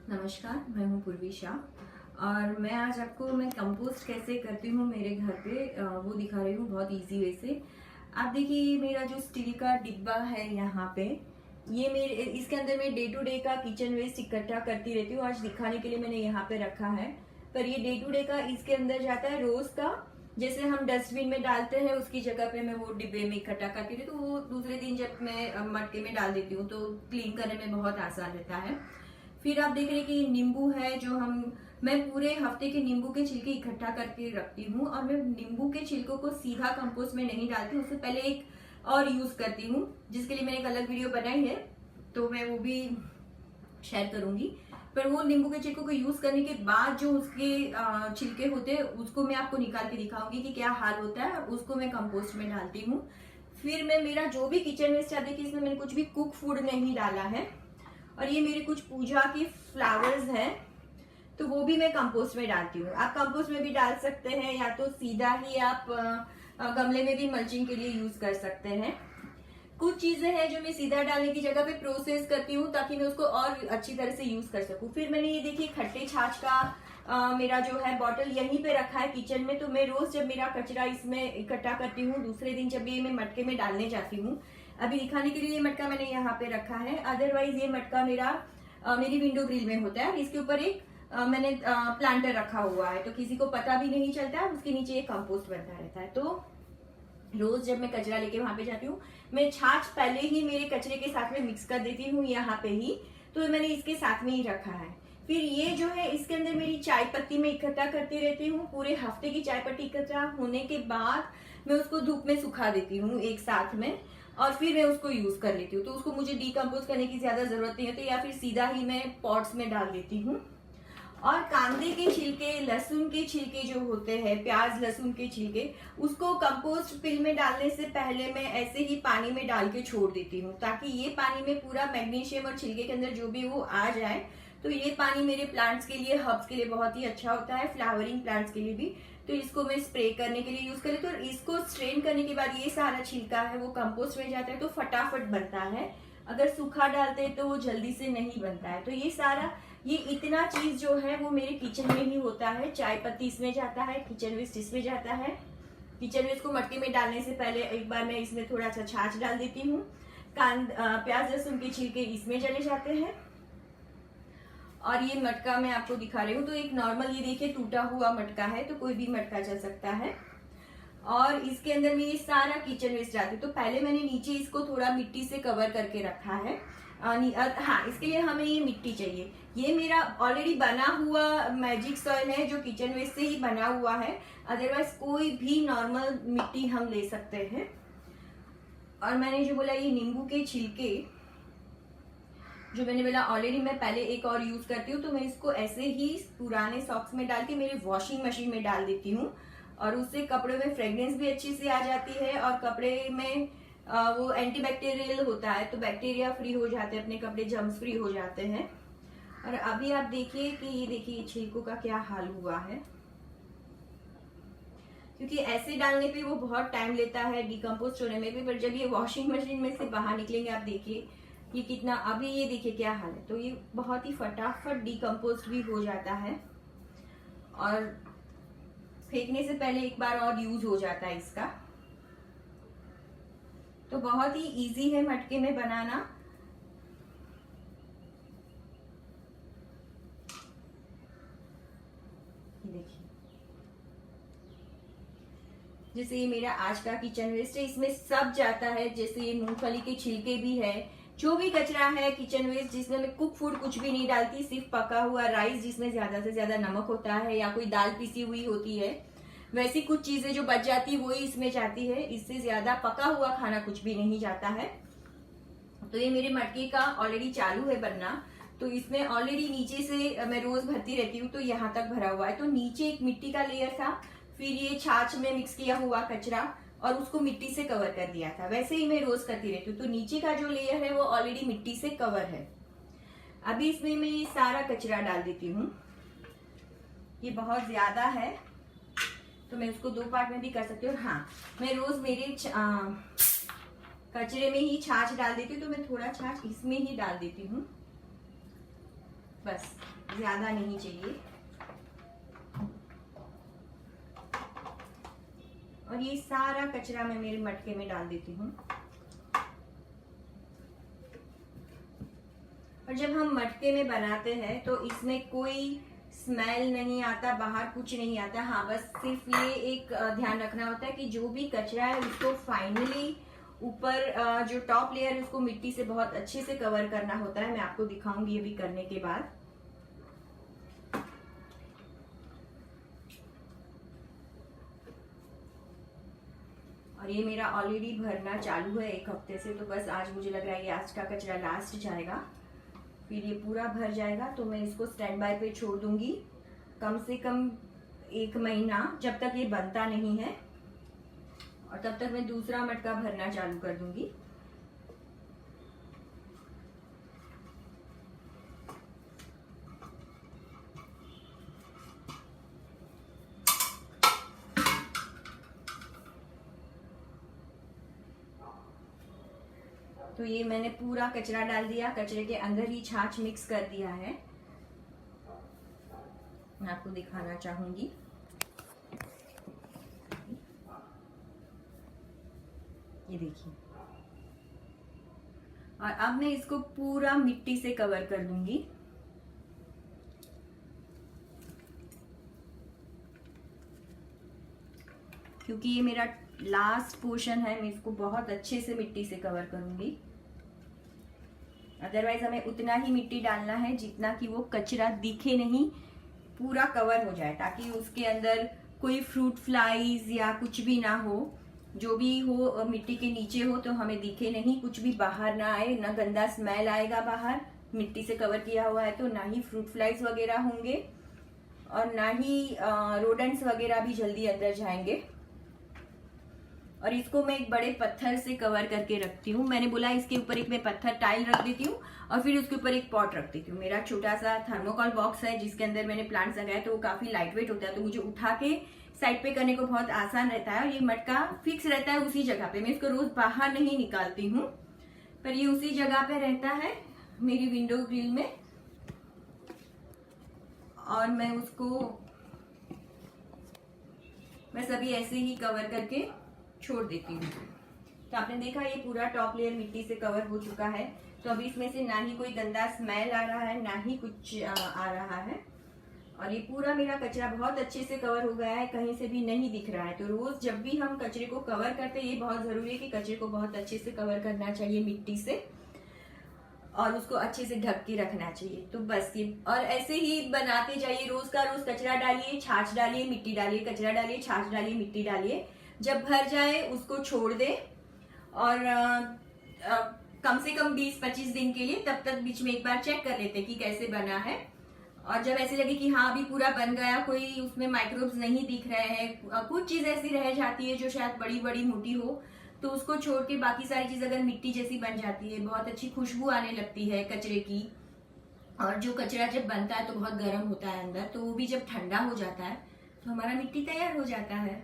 नमस्कार, मैं हूँ पूर्वी शाह और मैं आज आपको मैं कंपोस्ट कैसे करती हूँ मेरे घर पे वो दिखा रही हूँ बहुत इजी वे से। आप देखिए ये मेरा जो स्टील का डिब्बा है यहाँ पे, ये मेरे इसके अंदर मैं डे टू डे का किचन वेस्ट इकट्ठा करती रहती हूँ। आज दिखाने के लिए मैंने यहाँ पे रखा है, पर ये डे टू डे का इसके अंदर जाता है रोज का। जैसे हम डस्टबिन में डालते हैं उसकी जगह पे मैं वो डिब्बे में इकट्ठा करती थी, तो वो दूसरे दिन जब मैं मटके में डाल देती हूँ तो क्लीन करने में बहुत आसान रहता है। फिर आप देख रहे हैं कि नींबू है जो मैं पूरे हफ्ते के नींबू के छिलके इकट्ठा करके रखती हूँ और मैं नींबू के छिलकों को सीधा कंपोस्ट में नहीं डालती, उससे पहले एक और यूज करती हूँ जिसके लिए मैंने एक अलग वीडियो बनाई है, तो मैं वो भी शेयर करूंगी। पर वो नींबू के छिलकों को यूज करने के बाद जो उसके छिलके होते हैं उसको मैं आपको निकाल के दिखाऊंगी कि क्या हाल होता है, और उसको मैं कंपोस्ट में डालती हूँ। फिर मैं मेरा जो भी किचन वेस्ट है, देखिए इसमें मैंने कुछ भी कुक फूड नहीं डाला है, और ये मेरे कुछ पूजा की फ्लावर्स हैं तो वो भी मैं कंपोस्ट में डालती हूँ। आप कंपोस्ट में भी डाल सकते हैं या तो सीधा ही आप गमले में भी मल्चिंग के लिए यूज कर सकते हैं। कुछ चीजें हैं जो मैं सीधा डालने की जगह पे प्रोसेस करती हूँ ताकि मैं उसको और अच्छी तरह से यूज कर सकूँ। फिर मैंने ये देखिए खट्टे छाछ का मेरा जो है बॉटल यहीं पे रखा है किचन में, तो मैं रोज जब मेरा कचरा इसमें इकट्ठा करती हूँ, दूसरे दिन जब ये मैं मटके में डालने जाती हूँ, अभी दिखाने के लिए ये मटका मैंने यहाँ पे रखा है। अदरवाइज ये मटका मेरी विंडो ग्रिल में होता है। इसके ऊपर एक मैंने प्लांटर रखा हुआ है तो किसी को पता भी नहीं चलता है, उसके नीचे एक कंपोस्ट बनता रहता है। तो रोज जब मैं कचरा लेके वहां पे जाती हूँ, मैं छाछ पहले ही मेरे कचरे के साथ में मिक्स कर देती हूँ यहाँ पे ही, तो मैंने इसके साथ में ही रखा है। फिर ये जो है इसके अंदर मेरी चाय पत्ती में इकट्ठा करती रहती हूँ। पूरे हफ्ते की चाय पत्ती इकट्ठा होने के बाद मैं उसको धूप में सुखा देती हूँ एक साथ में, और फिर मैं उसको यूज कर लेती हूँ। तो उसको मुझे डीकम्पोज करने की ज्यादा जरूरत नहीं होती, या फिर सीधा ही मैं पॉट्स में डाल देती हूँ। और कांदे के छिलके, लहसुन के छिलके जो होते हैं, प्याज लहसुन के छिलके, उसको कंपोस्ट पिल में डालने से पहले मैं ऐसे ही पानी में डाल के छोड़ देती हूँ ताकि ये पानी में पूरा मैग्नीशियम और छिलके के अंदर जो भी वो आ जाए। तो ये पानी मेरे प्लांट्स के लिए, हर्ब्स के लिए बहुत ही अच्छा होता है, फ्लावरिंग प्लांट्स के लिए भी। तो इसको मैं स्प्रे करने के लिए यूज कर लेती हूँ। और इसको स्ट्रेन करने के बाद ये सारा छिलका है वो कंपोस्ट में जाता है तो फटाफट बनता है। अगर सूखा डालते हैं तो वो जल्दी से नहीं बनता है। तो ये इतना चीज जो है वो मेरे किचन में ही होता है। चाय पत्ती इसमें जाता है, किचन वेस्ट इसमें जाता है। किचन वेस्ट को मटके में डालने से पहले एक बार मैं इसमें थोड़ा सा छाछ डाल देती हूँ। प्याज लहसुन के छिलके इसमें चले जाते हैं। और ये मटका मैं आपको दिखा रही हूँ, तो एक नॉर्मल, ये देखिए टूटा हुआ मटका है, तो कोई भी मटका चल सकता है। और इसके अंदर में ये सारा किचन वेस्ट जाते हैं। तो पहले मैंने नीचे इसको थोड़ा मिट्टी से कवर करके रखा है। हाँ, इसके लिए हमें ये मिट्टी चाहिए। ये मेरा ऑलरेडी बना हुआ मैजिक सॉइल है जो किचन वेस्ट से ही बना हुआ है, अदरवाइज कोई भी नॉर्मल मिट्टी हम ले सकते हैं। और मैंने जो बोला ये नींबू के छिलके जो मैंने बोला ऑलरेडी मैं पहले एक और यूज करती हूँ, तो मैं इसको ऐसे ही पुराने सॉक्स में डाल के मेरी वॉशिंग मशीन में डाल देती हूँ, और उससे कपड़े में फ्रेग्रेंस भी अच्छी से आ जाती है, और कपड़े में वो एंटीबैक्टीरियल होता है तो बैक्टीरिया फ्री हो जाते हैं, अपने कपड़े जर्म्स फ्री हो जाते हैं। और अभी आप देखिए कि ये देखिए छिलकों का क्या हाल हुआ है, क्योंकि ऐसे डालने पे वो बहुत टाइम लेता है डिकम्पोस्ट होने में भी, पर जब ये वॉशिंग मशीन में से बाहर निकलेंगे आप देखिए ये कितना, अभी ये देखिए क्या हाल है। तो ये बहुत ही फटाफट डिकम्पोस्ट भी हो जाता है, और फेंकने से पहले एक बार और यूज हो जाता है इसका। तो बहुत ही इजी है मटके में बनाना। देखिए जैसे ये मेरा आज का किचन वेस्ट है, इसमें सब जाता है। जैसे ये मूंगफली के छिलके भी है, जो भी कचरा है किचन वेस्ट जिसमें मैं कुक फूड कुछ भी नहीं डालती, सिर्फ पका हुआ राइस जिसमें ज्यादा से ज्यादा नमक होता है, या कोई दाल पिसी हुई होती है, वैसी कुछ चीजें जो बच जाती है वही इसमें जाती है। इससे ज्यादा पका हुआ खाना कुछ भी नहीं जाता है। तो ये मेरे मटके का ऑलरेडी चालू है बनना, तो इसमें ऑलरेडी नीचे से मैं रोज भरती रहती हूँ, तो यहाँ तक भरा हुआ है। तो नीचे एक मिट्टी का लेयर था, फिर ये छाछ में मिक्स किया हुआ कचरा, और उसको मिट्टी से कवर कर दिया था। वैसे ही मैं रोज करती रहती हूँ। तो नीचे का जो लेयर है वो ऑलरेडी मिट्टी से कवर है। अभी इसमें मैं ये सारा कचरा डाल देती हूँ। ये बहुत ज्यादा है तो मैं उसको 2 पार्ट में भी कर सकती हूँ। हाँ, मैं रोज मेरे कचरे में ही छाछ डाल देती हूँ, तो मैं थोड़ा छाछ इसमें ही डाल देती हूँ। बस, ज्यादा नहीं चाहिए। और ये सारा कचरा मैं मेरे मटके में डाल देती हूँ। और जब हम मटके में बनाते हैं तो इसमें कोई स्मेल नहीं आता, बाहर कुछ नहीं आता। हाँ, बस सिर्फ ये एक ध्यान रखना होता है कि जो भी कचरा है उसको फाइनली ऊपर जो टॉप लेयर है उसको मिट्टी से बहुत अच्छे से कवर करना होता है। मैं आपको दिखाऊंगी ये भी करने के बाद। और ये मेरा ऑलरेडी भरना चालू है 1 हफ्ते से, तो बस आज मुझे लग रहा है कि आज का कचरा लास्ट जाएगा, फिर ये पूरा भर जाएगा। तो मैं इसको स्टैंड बाय पे छोड़ दूंगी कम से कम 1 महीना, जब तक ये बनता नहीं है। और तब तक मैं दूसरा मटका भरना चालू कर दूंगी। तो ये मैंने पूरा कचरा डाल दिया, कचरे के अंदर ही छाछ मिक्स कर दिया है। मैं आपको दिखाना चाहूंगी। ये देखिए। और अब मैं इसको पूरा मिट्टी से कवर कर दूंगी। क्योंकि ये मेरा लास्ट पोर्शन है, मैं इसको बहुत अच्छे से मिट्टी से कवर करूंगी। अदरवाइज हमें उतना ही मिट्टी डालना है जितना कि वो कचरा दिखे नहीं, पूरा कवर हो जाए, ताकि उसके अंदर कोई फ्रूट फ्लाईज या कुछ भी ना हो। जो भी हो मिट्टी के नीचे हो तो हमें दिखे नहीं, कुछ भी बाहर ना आए, ना गंदा स्मेल आएगा बाहर। मिट्टी से कवर किया हुआ है तो ना ही फ्रूट फ्लाईज वगैरह होंगे और ना ही रोडेंट्स वगैरह भी जल्दी अंदर जाएंगे। और इसको मैं एक बड़े पत्थर से कवर करके रखती हूँ। मैंने बोला इसके ऊपर एक मैं पत्थर टाइल रख देती हूँ और फिर उसके ऊपर एक पॉट रख देती हूँ। मेरा छोटा सा थर्मोकॉल बॉक्स है जिसके अंदर मैंने प्लांट्स लगाया, तो वो काफी लाइट वेट होता है, तो मुझे उठा के साइड पे करने को बहुत आसान रहता है। और ये मटका फिक्स रहता है उसी जगह पे, मैं इसको रोज बाहर नहीं निकालती हूँ, पर ये उसी जगह पे रहता है मेरी विंडो ग्रिल में। और मैं उसको बस अभी ऐसे ही कवर करके छोड़ देती हूँ। तो आपने देखा ये पूरा टॉप लेयर मिट्टी से कवर हो चुका है। तो अभी इसमें से ना ही कोई गंदा स्मेल आ रहा है, ना ही कुछ आ रहा है। और ये पूरा मेरा कचरा बहुत अच्छे से कवर हो गया है, कहीं से भी नहीं दिख रहा है। तो रोज जब भी हम कचरे को कवर करते हैं, ये बहुत जरूरी है कि कचरे को बहुत अच्छे से कवर करना चाहिए मिट्टी से और उसको अच्छे से ढक के रखना चाहिए। तो बस ये, और ऐसे ही बनाते जाइए, रोज का रोज कचरा डालिए, छाछ डालिए, मिट्टी डालिए, कचरा डालिए, छाछ डालिए, मिट्टी डालिए। जब भर जाए उसको छोड़ दे और कम से कम 20-25 दिन के लिए, तब तक बीच में एक बार चेक कर लेते कि कैसे बना है। और जब ऐसे लगे कि हाँ अभी पूरा बन गया, कोई उसमें माइक्रोब्स नहीं दिख रहे हैं, कुछ चीज ऐसी रह जाती है जो शायद बड़ी बड़ी मोटी हो, तो उसको छोड़ के बाकी सारी चीज अगर मिट्टी जैसी बन जाती है, बहुत अच्छी खुशबू आने लगती है कचरे की। और जो कचरा जब बनता है तो बहुत गर्म होता है अंदर, तो वो भी जब ठंडा हो जाता है तो हमारा मिट्टी तैयार हो जाता है।